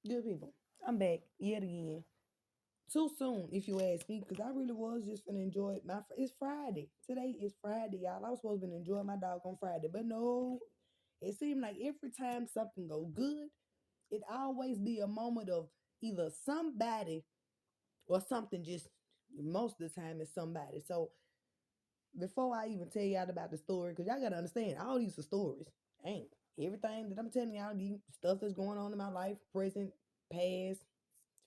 Good people. I'm back yet again. Too soon, if you ask me, because I really was just gonna enjoy it. It's Friday. Today is Friday, y'all. I was supposed to enjoy my dog on Friday, but no. It seemed like every time something go good, it always be a moment of either somebody or something. Just most of the time, it's somebody. So before I even tell y'all about the story, because y'all gotta understand, all these are stories. Ain't everything that I'm telling y'all, the stuff that's going on in my life, present, past,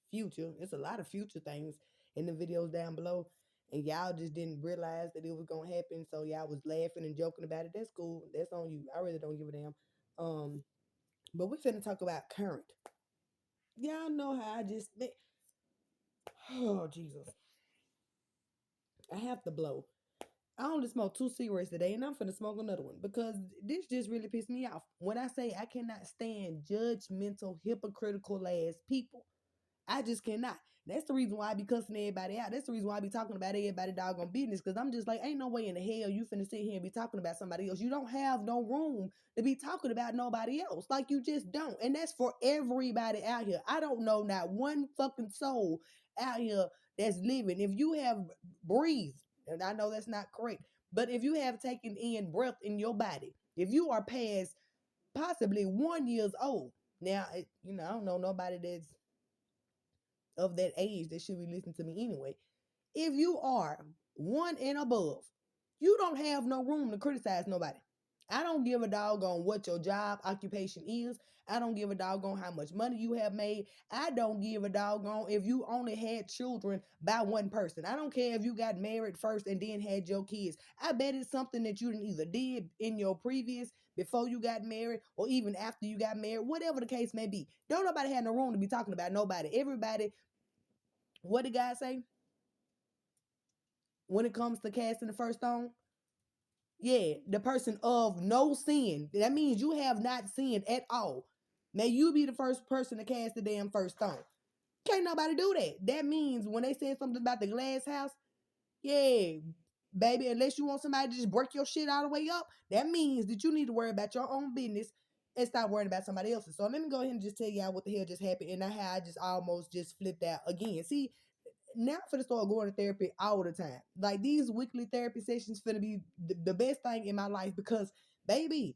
future. It's a lot of future things in the videos down below. And y'all just didn't realize that it was gonna happen. So y'all was laughing and joking about it. That's cool. That's on you. I really don't give a damn. Um, but we finna talk about current. Y'all know how I just oh Jesus. I have to blow. I only smoked 2 cigarettes today and I'm finna smoke another one because this just really pissed me off. When I say I cannot stand judgmental, hypocritical ass people. I just cannot. That's the reason why I be cussing everybody out. That's the reason why I be talking about everybody doggone business. Cause I'm just like, ain't no way in the hell you finna sit here and be talking about somebody else. You don't have no room to be talking about nobody else. Like you just don't. And that's for everybody out here. I don't know not one fucking soul out here that's living. If you have breathed, and I know that's not correct, but if you have taken in breath in your body, if you are past possibly 1 years old, now I don't know nobody that's of that age that should be listening to me anyway. If you are one and above, you don't have no room to criticize nobody. I don't give a doggone what your job occupation is. I don't give a doggone how much money you have made. I don't give a doggone if you only had children by one person. I don't care if you got married first and then had your kids. I bet it's something that you either did in your previous before you got married or even after you got married, whatever the case may be. Don't nobody have no room to be talking about nobody. Everybody, what did God say? When it comes to casting the first stone, yeah, the person of no sin. That means you have not sinned at all. May you be the first person to cast the damn first stone. Can't nobody do that. That means when they said something about the glass house, yeah, baby, unless you want somebody to just break your shit all the way up, that means that you need to worry about your own business and stop worrying about somebody else's. So let me go ahead and just tell y'all what the hell just happened and how I just almost just flipped out again. See, now I'm finna start going to therapy all the time. Like these weekly therapy sessions finna be the best thing in my life because, baby,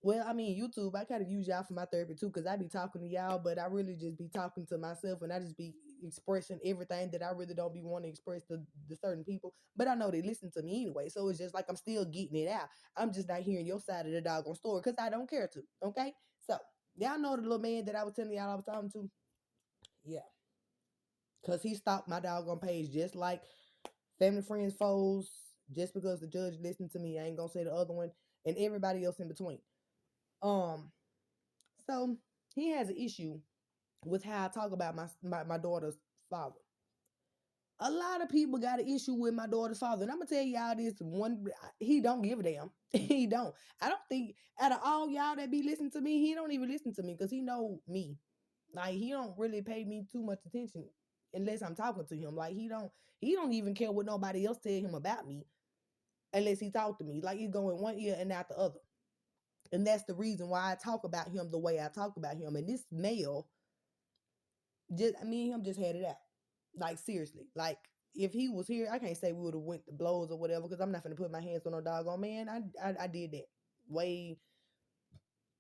well, I mean, YouTube, I kind of use y'all for my therapy too because I be talking to y'all, but I really just be talking to myself and I just be expressing everything that I really don't be wanting to express to the certain people. But I know they listen to me anyway, so it's just like I'm still getting it out. I'm just not hearing your side of the doggone story because I don't care to, okay? So, y'all know the little man that I was telling y'all I was talking to? Yeah. Because he stopped my doggone page just like family, friends, foes, just because the judge listened to me. I ain't gonna say the other one, and everybody else in between. Um, so he has an issue with how I talk about my daughter's father. A lot of people got an issue with my daughter's father, and I'm gonna tell y'all this one: he don't give a damn. He don't. I don't think out of all y'all that be listening to me, he don't even listen to me because he know me. Like he don't really pay me too much attention unless I'm talking to him. Like he don't even care what nobody else tell him about me unless he talk to me. Like he's going one ear and out the other. And that's the reason why I talk about him the way I talk about him. And this male, just me and him just had it out. Like seriously. Like if he was here, I can't say we would have went to blows or whatever because I'm not gonna put my hands on no doggone man. I did that way,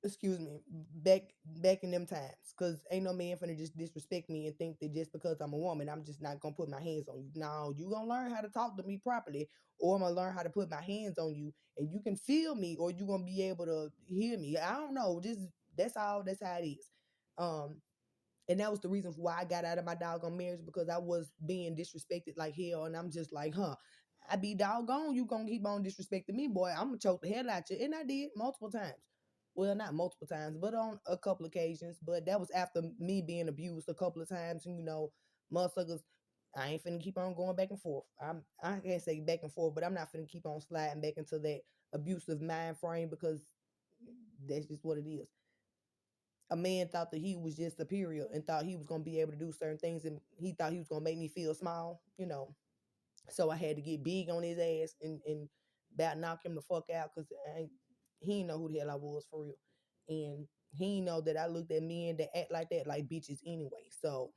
excuse me, back in them times. Cause ain't no man finna just disrespect me and think that just because I'm a woman, I'm just not gonna put my hands on you. No, you gonna learn how to talk to me properly, or I'm gonna learn how to put my hands on you, and you can feel me, or you gonna be able to hear me. I don't know. Just that's all. That's how it is. Um, and that was the reason why I got out of my doggone marriage because I was being disrespected like hell, and I'm just like, huh. I be doggone, you gonna keep on disrespecting me, boy. I'm gonna choke the hell out you. And I did multiple times. Well, not multiple times, but on a couple occasions. But that was after me being abused a couple of times. And, motherfuckers, I ain't finna keep on going back and forth. I can't say back and forth, but I'm not finna keep on sliding back into that abusive mind frame because that's just what it is. A man thought that he was just superior and thought he was gonna be able to do certain things, and he thought he was gonna make me feel small. So I had to get big on his ass and about knock him the fuck out because he didn't know who the hell I was for real. And he know that I looked at men that act like that like bitches anyway. So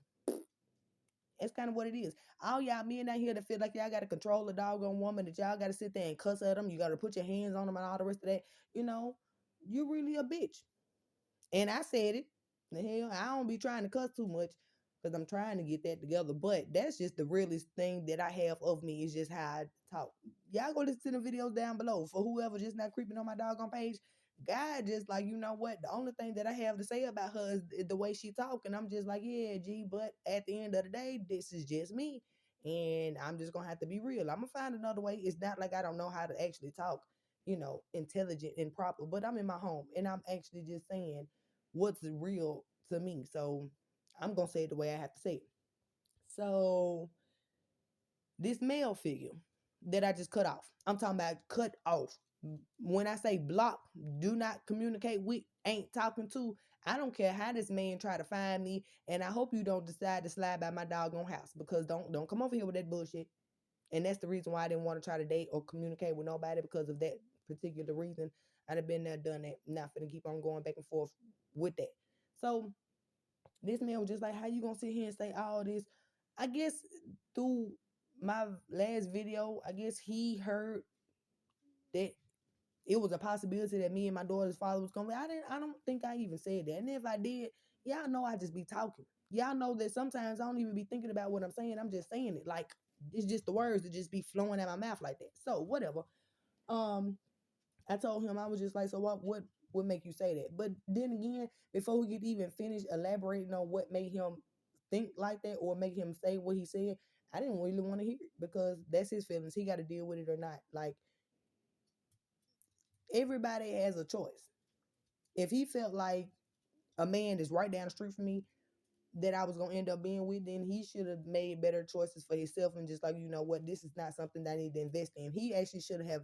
that's kind of what it is. All y'all men out here that feel like y'all got to control a doggone woman, that y'all got to sit there and cuss at them, you got to put your hands on them and all the rest of that, you know, you really a bitch. And I said it. The hell, I don't be trying to cuss too much because I'm trying to get that together. But that's just the realest thing that I have of me is just how I talk. Y'all go listen to the videos down below for whoever just not creeping on my doggone page. God just like, you know what? The only thing that I have to say about her is the way she talk. And I'm just like, yeah, G, but at the end of the day, this is just me. And I'm just gonna have to be real. I'm gonna find another way. It's not like I don't know how to actually talk, intelligent and proper, but I'm in my home and I'm actually just saying what's real to me. So I'm gonna say it the way I have to say it. So this male figure that I just cut off, I'm talking about cut off. When I say block, do not communicate with, ain't talking to, I don't care how this man try to find me, and I hope you don't decide to slide by my doggone house, because don't come over here with that bullshit. And that's the reason why I didn't want to try to date or communicate with nobody, because of that particular reason. I'd have been there, done that. Not finna keep on going back and forth with that. So this man was just like, how you gonna sit here and say all this? I guess through my last video, I guess he heard that it was a possibility that me and my daughter's father was gonna be. I don't think I even said that. And if I did, y'all know I just be talking. Y'all know that sometimes I don't even be thinking about what I'm saying. I'm just saying it. Like, it's just the words that just be flowing out my mouth like that. So whatever. Um, I told him, I was just like, so what would make you say that? But then again, before we could even finish elaborating on what made him think like that or make him say what he said, I didn't really want to hear it, because that's his feelings. He got to deal with it or not. Like, everybody has a choice. If he felt like a man that's right down the street from me that I was gonna end up being with, then he should have made better choices for himself and just like, you know what, this is not something that I need to invest in. He actually should have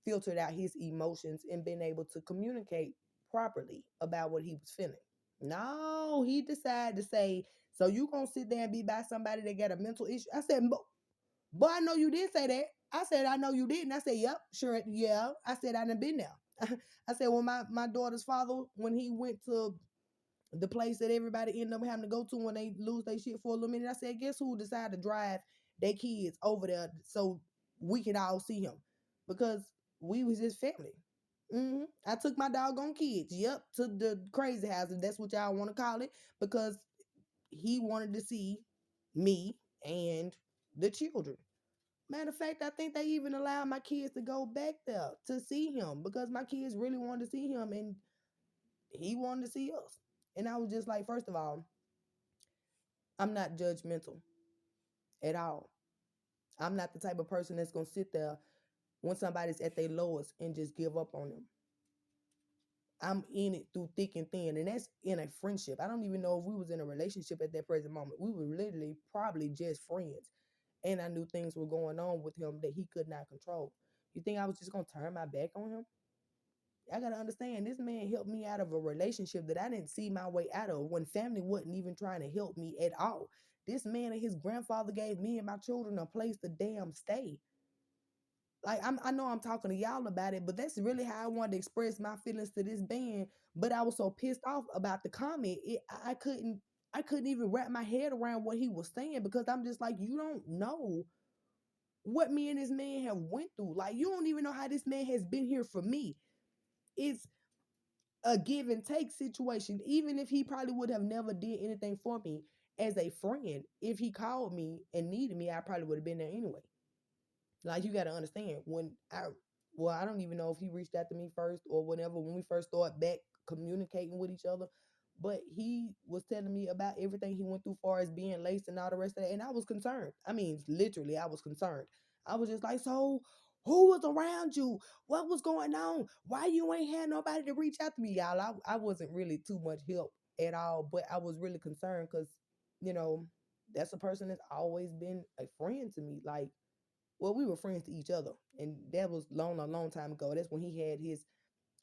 filtered out his emotions and been able to communicate properly about what he was feeling. No, he decided to say, so you gonna sit there and be by somebody that got a mental issue? I said, boy, I know you did say that. I said, I know you didn't. I said, yep, sure, yeah. I said, I done been there. I said, when my daughter's father, when he went to the place that everybody end up having to go to when they lose their shit for a little minute, I said, guess who decided to drive their kids over there so we can all see him? Because we was his family. I took my doggone kids, yep, to the crazy house, if that's what y'all want to call it, because he wanted to see me and the children. Matter of fact, I think they even allowed my kids to go back there to see him, because my kids really wanted to see him and he wanted to see us. And I was just like, first of all, I'm not judgmental at all. I'm not the type of person that's going to sit there when somebody's at their lowest and just give up on them. I'm in it through thick and thin, and that's in a friendship. I don't even know if we was in a relationship at that present moment. We were literally probably just friends, and I knew things were going on with him that he could not control. You think I was just gonna turn my back on him? I gotta understand, this man helped me out of a relationship that I didn't see my way out of, when family wasn't even trying to help me at all. This man and his grandfather gave me and my children a place to damn stay. Like, I know I'm talking to y'all about it, but that's really how I wanted to express my feelings to this band. But I was so pissed off about the comment. I couldn't even wrap my head around what he was saying, because I'm just like, you don't know what me and this man have went through. Like, you don't even know how this man has been here for me. It's a give and take situation. Even if he probably would have never did anything for me as a friend, if he called me and needed me, I probably would have been there anyway. Like, you got to understand, I don't even know if he reached out to me first or whatever, when we first started back communicating with each other, but he was telling me about everything he went through, far as being laced and all the rest of that. And I was concerned. I mean, literally, I was concerned. I was just like, so who was around you? What was going on? Why you ain't had nobody to reach out to me, y'all? I wasn't really too much help at all, but I was really concerned because, you know, that's a person that's always been a friend to me. Like, well, we were friends to each other, and that was a long time ago. That's when he had his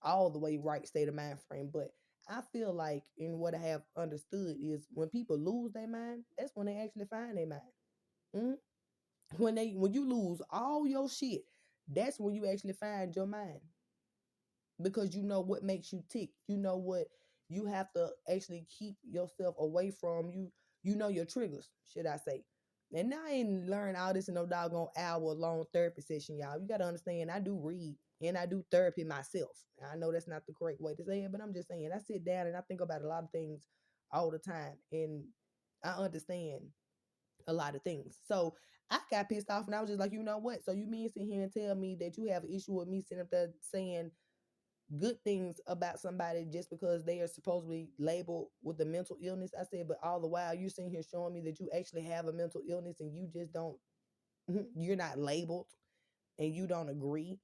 all the way right state of mind frame. But I feel like, in what I have understood, is when people lose their mind, that's when they actually find their mind. Mhm. When you lose all your shit, that's when you actually find your mind, because you know what makes you tick. You know what You have to actually keep yourself away from you. You know your triggers, should I say. And I ain't learn all this in no doggone hour long therapy session, y'all. You gotta understand, I do read and I do therapy myself. I know that's not the correct way to say it, but I'm just saying I sit down and I think about a lot of things all the time, and I understand a lot of things. So I got pissed off and I was just like, you know what? So you mean sit here and tell me that you have an issue with me sitting up there saying good things about somebody just because they are supposedly labeled with a mental illness? I said, but all the while you're sitting here showing me that you actually have a mental illness and you just don't, you're not labeled and you don't agree.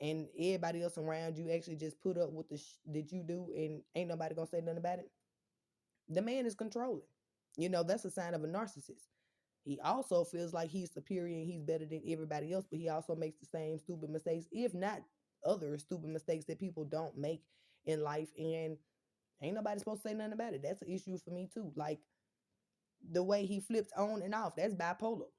And everybody else around you actually just put up with the that you do, and ain't nobody gonna say nothing about it. The man is controlling. That's a sign of a narcissist. He also feels like he's superior and he's better than everybody else, but he also makes the same stupid mistakes, if not other stupid mistakes that people don't make in life. And ain't nobody supposed to say nothing about it. That's an issue for me too. Like the way he flips on and off, that's bipolar.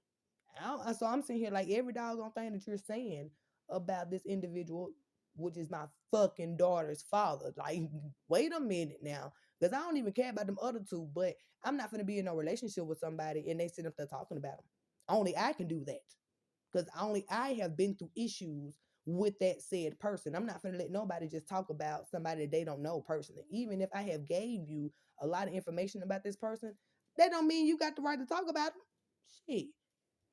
So I'm sitting here like every doggone thing that you're saying about this individual, which is my fucking daughter's father. Like, wait a minute now. Because I don't even care about them other two, but I'm not going to be in a relationship with somebody and they sit up there talking about them. Only I can do that. Because only I have been through issues with that said person. I'm not going to let nobody just talk about somebody that they don't know personally. Even if I have gave you a lot of information about this person, that don't mean you got the right to talk about them. Shit.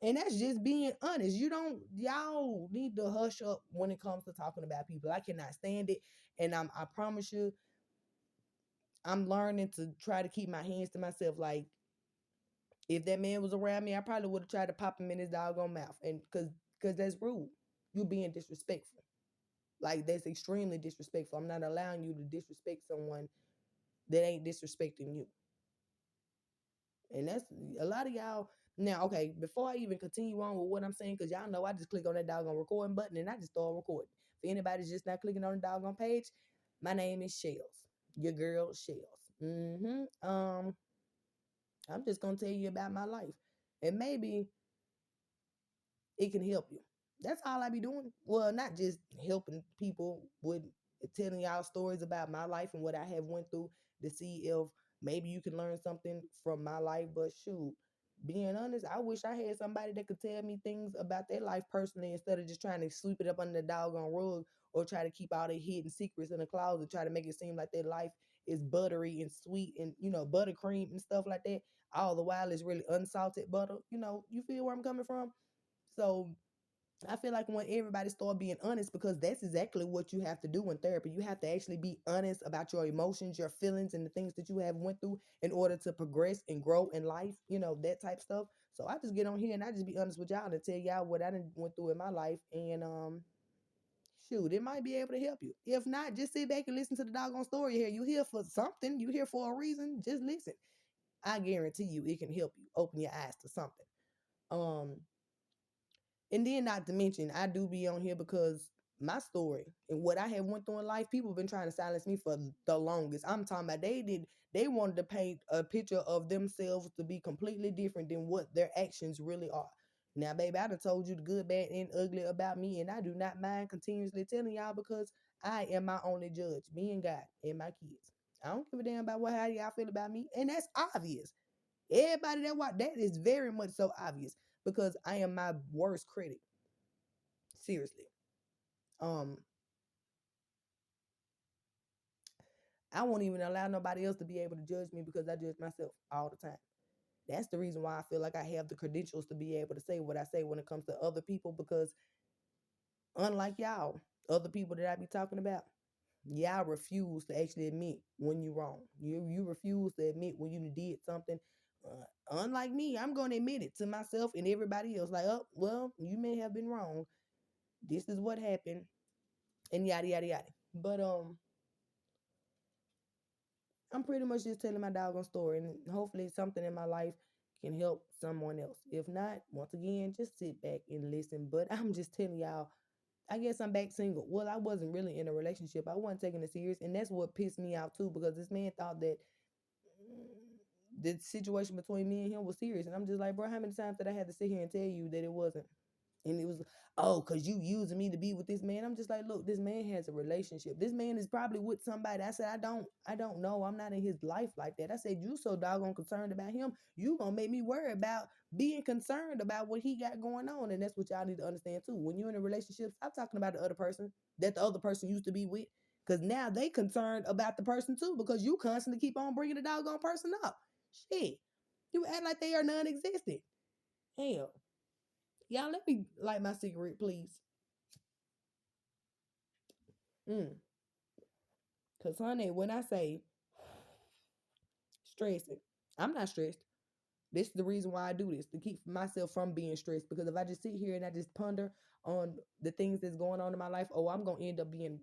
And that's just being honest. Y'all need to hush up when it comes to talking about people. I cannot stand it. And I promise you, I'm learning to try to keep my hands to myself. Like, if that man was around me, I probably would have tried to pop him in his doggone mouth. And cause that's rude. You being disrespectful. Like, that's extremely disrespectful. I'm not allowing you to disrespect someone that ain't disrespecting you. And that's a lot of y'all. Now, okay, before I even continue on with what I'm saying, because y'all know I just click on that doggone recording button and I just start recording. For anybody's just not clicking on the doggone page, my name is Shells. Your girl Shells. I'm just gonna tell you about my life. And maybe it can help you. That's all I be doing. Well, not just helping people with telling y'all stories about my life and what I have went through to see if maybe you can learn something from my life. But shoot, being honest, I wish I had somebody that could tell me things about their life personally instead of just trying to sweep it up under the doggone rug or try to keep all their hidden secrets in the closet, try to make it seem like their life is buttery and sweet and buttercream and stuff like that. All the while it's really unsalted butter. You feel where I'm coming from? So I feel like when everybody start being honest, because that's exactly what you have to do in therapy. You have to actually be honest about your emotions, your feelings, and the things that you have went through in order to progress and grow in life. That type stuff. So I just get on here and I just be honest with y'all and tell y'all what I done went through in my life, and shoot, it might be able to help you. If not, just sit back and listen to the doggone story here. You here for something. You here for a reason. Just listen. I guarantee you, it can help you open your eyes to something. Um, And then not to mention, I do be on here because my story and what I have went through in life, people have been trying to silence me for the longest. I'm talking about they wanted to paint a picture of themselves to be completely different than what their actions really are. Now, baby, I done told you the good, bad, and ugly about me, and I do not mind continuously telling y'all because I am my only judge, me and God and my kids. I don't give a damn about how y'all feel about me, and that's obvious. Everybody that watch that is very much so obvious because I am my worst critic. Seriously. Um, I won't even allow nobody else to be able to judge me because I judge myself all the time. That's the reason why I feel like I have the credentials to be able to say what I say when it comes to other people because unlike y'all, other people that I be talking about, y'all refuse to actually admit when you're wrong. You refuse to admit when you did something. Unlike me, I'm going to admit it to myself and everybody else. Like, oh, well, you may have been wrong. This is what happened, and yada yada yada. But I'm pretty much just telling my doggone story, and hopefully something in my life can help someone else. If not, once again, just sit back and listen. But I'm just telling y'all, I guess I'm back single. Well, I wasn't really in a relationship. I wasn't taking it serious, and that's what pissed me off too, because this man thought that the situation between me and him was serious, and I'm just like, bro, how many times did I have to sit here and tell you that it wasn't? And it was, oh, because you using me to be with this man. I'm just like, look, this man has a relationship. This man is probably with somebody. I said, I don't know. I'm not in his life like that. I said, you so doggone concerned about him, you gonna make me worry about being concerned about what he got going on. And that's what y'all need to understand too. When you're in a relationship, stop talking about the other person that the other person used to be with. Because now they concerned about the person too, because you constantly keep on bringing the doggone person up. Shit. You act like they are non-existent. Hell. Y'all, let me light my cigarette, please. Mm. Cause honey, when I say stressing, I'm not stressed. This is the reason why I do this, to keep myself from being stressed. Because if I just sit here and I just ponder on the things that's going on in my life, oh, I'm gonna end up being,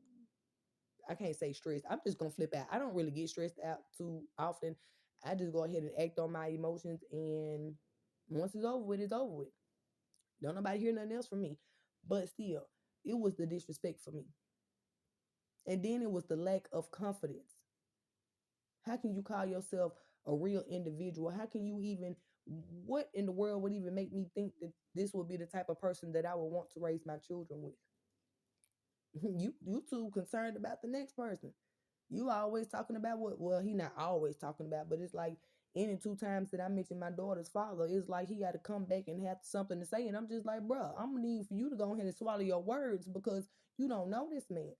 I can't say stressed. I'm just gonna flip out. I don't really get stressed out too often. I just go ahead and act on my emotions, and once it's over with, it's over with. Don't nobody hear nothing else from me. But still, it was the disrespect for me. And then it was the lack of confidence. How can you call yourself a real individual? How can you even, what in the world would even make me think that this would be the type of person that I would want to raise my children with? You too concerned about the next person. You always talking about what, well, he not always talking about, but it's like any two times that I mention my daughter's father, it's like he got to come back and have something to say. And I'm just like, bruh, I'm gonna need for you to go ahead and swallow your words, because you don't know this man.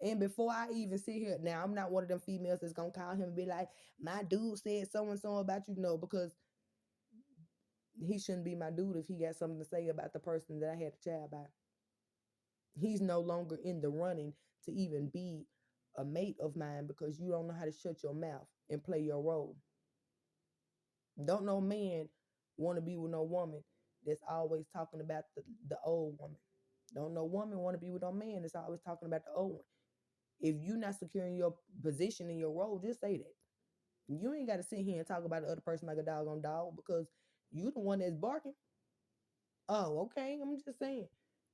And before I even sit here, now I'm not one of them females that's gonna call him and be like, my dude said so and so about you. No, because he shouldn't be my dude if he got something to say about the person that I had a child by. He's no longer in the running to even be a mate of mine, because you don't know how to shut your mouth and play your role. Don't no man want to be with no woman that's always talking about the old woman. Don't no woman want to be with no man that's always talking about the old one. If you're not securing your position in your role, just say that. You ain't got to sit here and talk about the other person like a dog on dog, because you the one that's barking. Oh, okay. I'm just saying.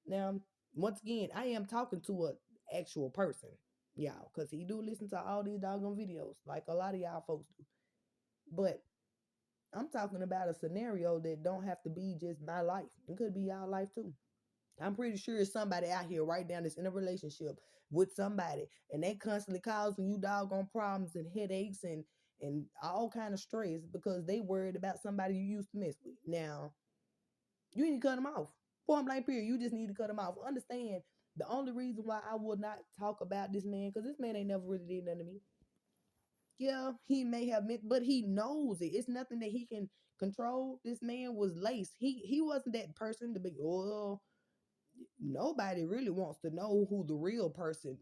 Now, once again, I am talking to a actual person, y'all, because he do listen to all these doggone videos, like a lot of y'all folks do. But I'm talking about a scenario that don't have to be just my life. It could be y'all life too. I'm pretty sure it's somebody out here right now that's in a relationship with somebody, and they constantly causing you doggone problems and headaches and all kind of stress because they worried about somebody you used to mess with. Now, you need to cut them off. Point blank period. You just need to cut them off. Understand, the only reason why I will not talk about this man, because this man ain't never really did nothing to me. Yeah, he may have meant, but he knows it. It's nothing that he can control. This man was laced. He wasn't that person to be. Well, nobody really wants to know who the real person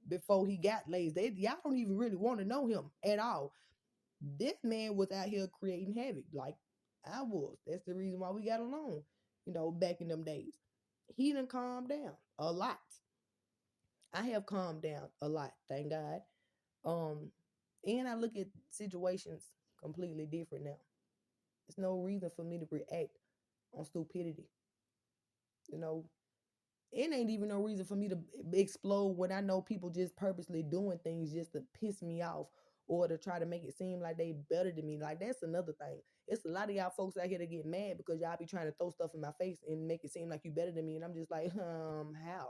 before he got laced. Y'all don't even really want to know him at all. This man was out here creating havoc, like I was. That's the reason why we got along. Back in them days, he done calmed down a lot. I have calmed down a lot, thank God. Um, and I look at situations completely different now. There's no reason for me to react on stupidity. You know, it ain't even no reason for me to explode when I know people just purposely doing things just to piss me off or to try to make it seem like they better than me. Like, that's another thing. It's a lot of y'all folks out here that get mad because y'all be trying to throw stuff in my face and make it seem like you better than me. And I'm just like, how?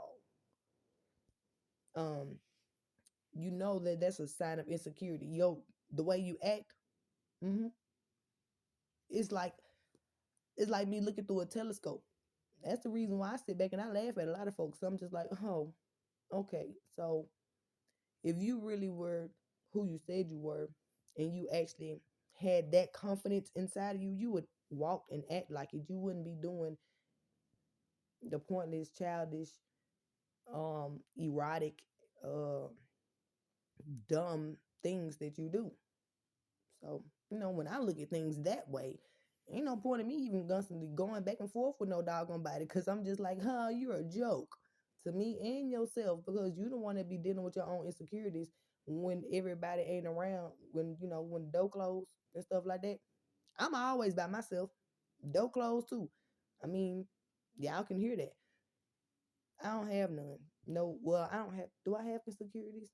Um, you know that's a sign of insecurity. Yo, the way you act, hmm it's like it's like me looking through a telescope. That's the reason why I sit back and I laugh at a lot of folks. I'm just like, oh, okay. So if you really were who you said you were, and you actually had that confidence inside of you, you would walk and act like it. You wouldn't be doing the pointless, childish, erotic, uh, dumb things that you do. So, when I look at things that way, ain't no point in me even constantly going back and forth with no doggone body, because I'm just like, you're a joke to me and yourself, because you don't want to be dealing with your own insecurities when everybody ain't around, when the door closed and stuff like that. I'm always by myself. Door closed too. I mean, y'all can hear that. I don't have none. No, well, I don't have, do I have insecurities?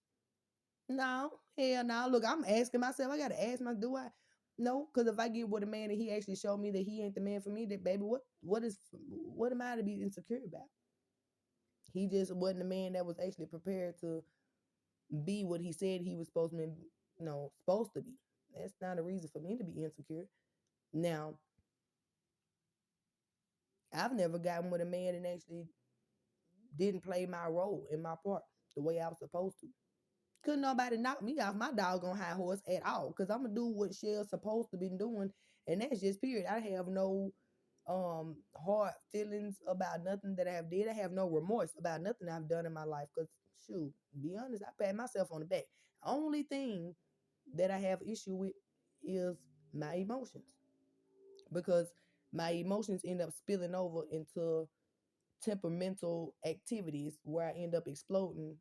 No, hell no. Look, I'm asking myself, I gotta ask my, do I? No, because if I get with a man and he actually showed me that he ain't the man for me, that baby, what am I to be insecure about? He just wasn't the man that was actually prepared to be what he said he was supposed to be, supposed to be. That's not a reason for me to be insecure. Now, I've never gotten with a man and actually didn't play my role in my part the way I was supposed to. Couldn't nobody knock me off my doggone high horse at all. Cause I'm gonna do what Shell's supposed to be doing, and that's just period. I have no hard feelings about nothing that I have did. I have no remorse about nothing I've done in my life. Cause shoot, be honest, I pat myself on the back. Only thing that I have issue with is my emotions. Because my emotions end up spilling over into temperamental activities where I end up exploding.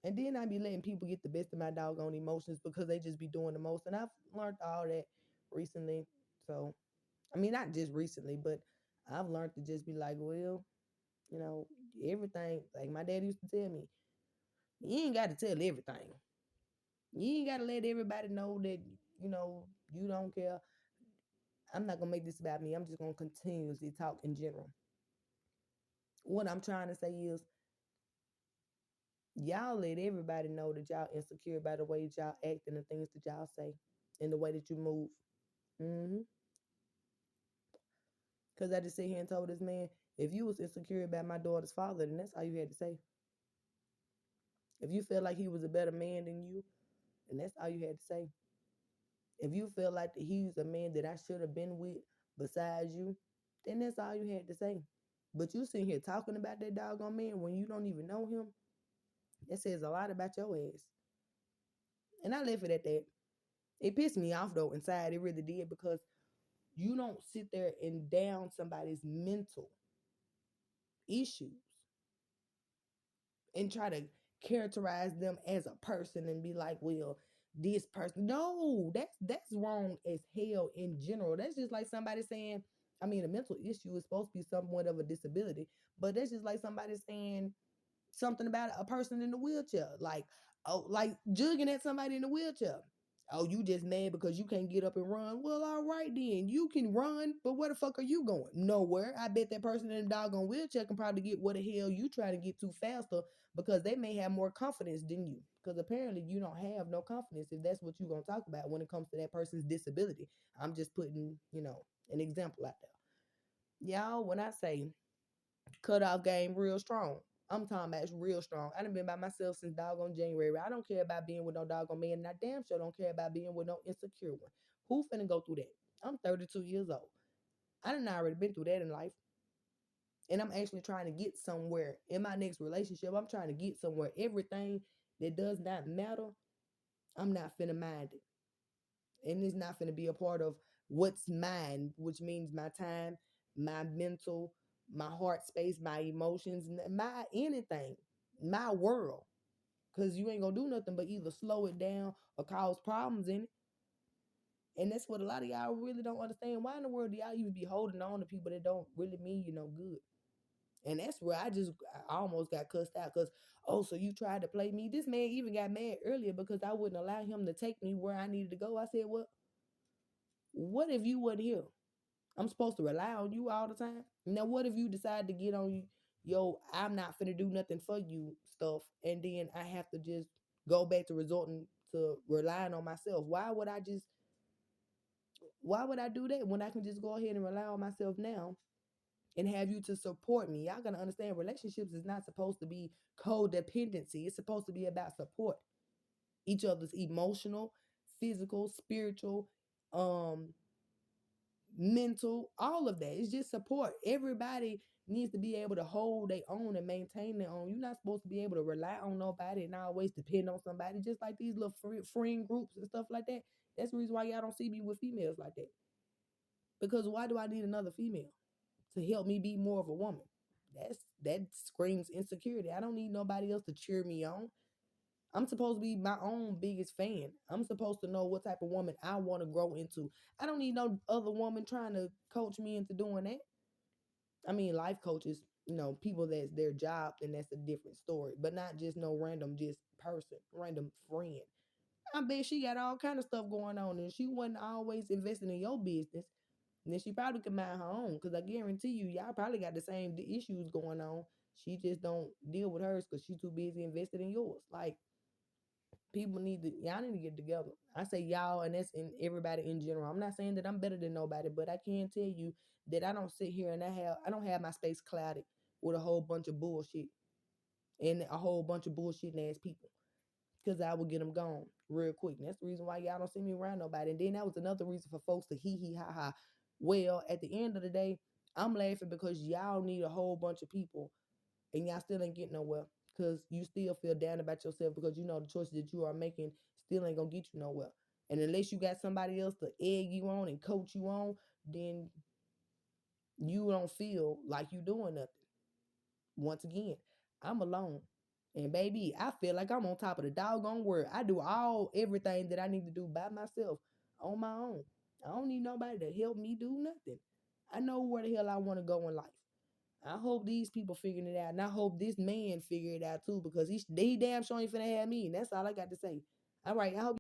And then I be letting people get the best of my doggone emotions because they just be doing the most. And I've learned all that recently. So, I mean, not just recently, but I've learned to just be like, well, you know, everything. Like my dad used to tell me, you ain't got to tell everything. You ain't got to let everybody know that, you don't care. I'm not going to make this about me. I'm just going to continuously talk in general. What I'm trying to say is, y'all let everybody know that y'all insecure by the way that y'all act and the things that y'all say and the way that you move. Mm-hmm. Because I just sit here and told this man, if you was insecure about my daughter's father, then that's all you had to say. If you felt like he was a better man than you, then that's all you had to say. If you feel like that he's a man that I should have been with besides you, then that's all you had to say. But you sitting here talking about that doggone man when you don't even know him, that says a lot about your ass. And I left it at that. It pissed me off though inside. It really did because you don't sit there and down somebody's mental issues and try to characterize them as a person and be like, well, this person. No, that's wrong as hell in general. That's just like somebody saying, I mean, a mental issue is supposed to be somewhat of a disability, but that's just like somebody saying something about a person in the wheelchair, like jugging at somebody in the wheelchair. Oh, you just mad because you can't get up and run. Well, all right then. You can run, but where the fuck are you going? Nowhere. I bet that person in the doggone wheelchair can probably get where the hell you trying to get to faster because they may have more confidence than you. Because apparently you don't have no confidence if that's what you're gonna talk about when it comes to that person's disability. I'm just putting, an example out there. Y'all, when I say cutoff game real strong. I'm talking about it's real strong. I done been by myself since doggone January. I don't care about being with no doggone man, and I damn sure don't care about being with no insecure one. Who finna go through that? I'm 32 years old. I done already been through that in life. And I'm actually trying to get somewhere in my next relationship. I'm trying to get somewhere. Everything that does not matter, I'm not finna mind it. And it's not finna be a part of what's mine, which means my time, my mental, my heart space, my emotions, my anything, my world. Cause you ain't gonna do nothing but either slow it down or cause problems in it. And that's what a lot of y'all really don't understand. Why in the world do y'all even be holding on to people that don't really mean you no good? And that's where I almost got cussed out because, oh, so you tried to play me. This man even got mad earlier because I wouldn't allow him to take me where I needed to go. I said, well, what if you wasn't here? I'm supposed to rely on you all the time. Now, what if you decide to get on yo, I'm not finna do nothing for you stuff, and then I have to just go back to resorting to relying on myself? Why would I do that when I can just go ahead and rely on myself now and have you to support me? Y'all gotta understand relationships is not supposed to be codependency. It's supposed to be about support. Each other's emotional, physical, spiritual, um, mental, all of that. It's just support. Everybody needs to be able to hold their own and maintain their own. You're not supposed to be able to rely on nobody and always depend on somebody. Just like these little friend groups and stuff like that. That's the reason why y'all don't see me with females like that. Because why do I need another female to help me be more of a woman? That screams insecurity. I don't need nobody else to cheer me on. I'm supposed to be my own biggest fan. I'm supposed to know what type of woman I want to grow into. I don't need no other woman trying to coach me into doing that. I mean, life coaches, people that's their job, then that's a different story. But not just no random just person, random friend. I bet she got all kind of stuff going on, and she wasn't always investing in your business. And then she probably could mind her own, because I guarantee you, y'all probably got the same issues going on. She just don't deal with hers because she's too busy invested in yours. Like, y'all need to get together. I say y'all, and that's in everybody in general. I'm not saying that I'm better than nobody, but I can tell you that I don't sit here and I don't have my space clouded with a whole bunch of bullshit and a whole bunch of bullshitting ass people, because I will get them gone real quick. And that's the reason why y'all don't see me around nobody. And then that was another reason for folks to hee hee ha ha. Well, at the end of the day, I'm laughing because y'all need a whole bunch of people and y'all still ain't getting nowhere, because you still feel down about yourself, because you know the choices that you are making still ain't gonna get you nowhere. And unless you got somebody else to egg you on and coach you on, then you don't feel like you doing nothing. Once again, I'm alone. And baby, I feel like I'm on top of the doggone world. I do everything that I need to do by myself on my own. I don't need nobody to help me do nothing. I know where the hell I want to go in life. I hope these people figuring it out. And I hope this man figure it out too, because he damn sure ain't finna have me. And that's all I got to say. All right, I hope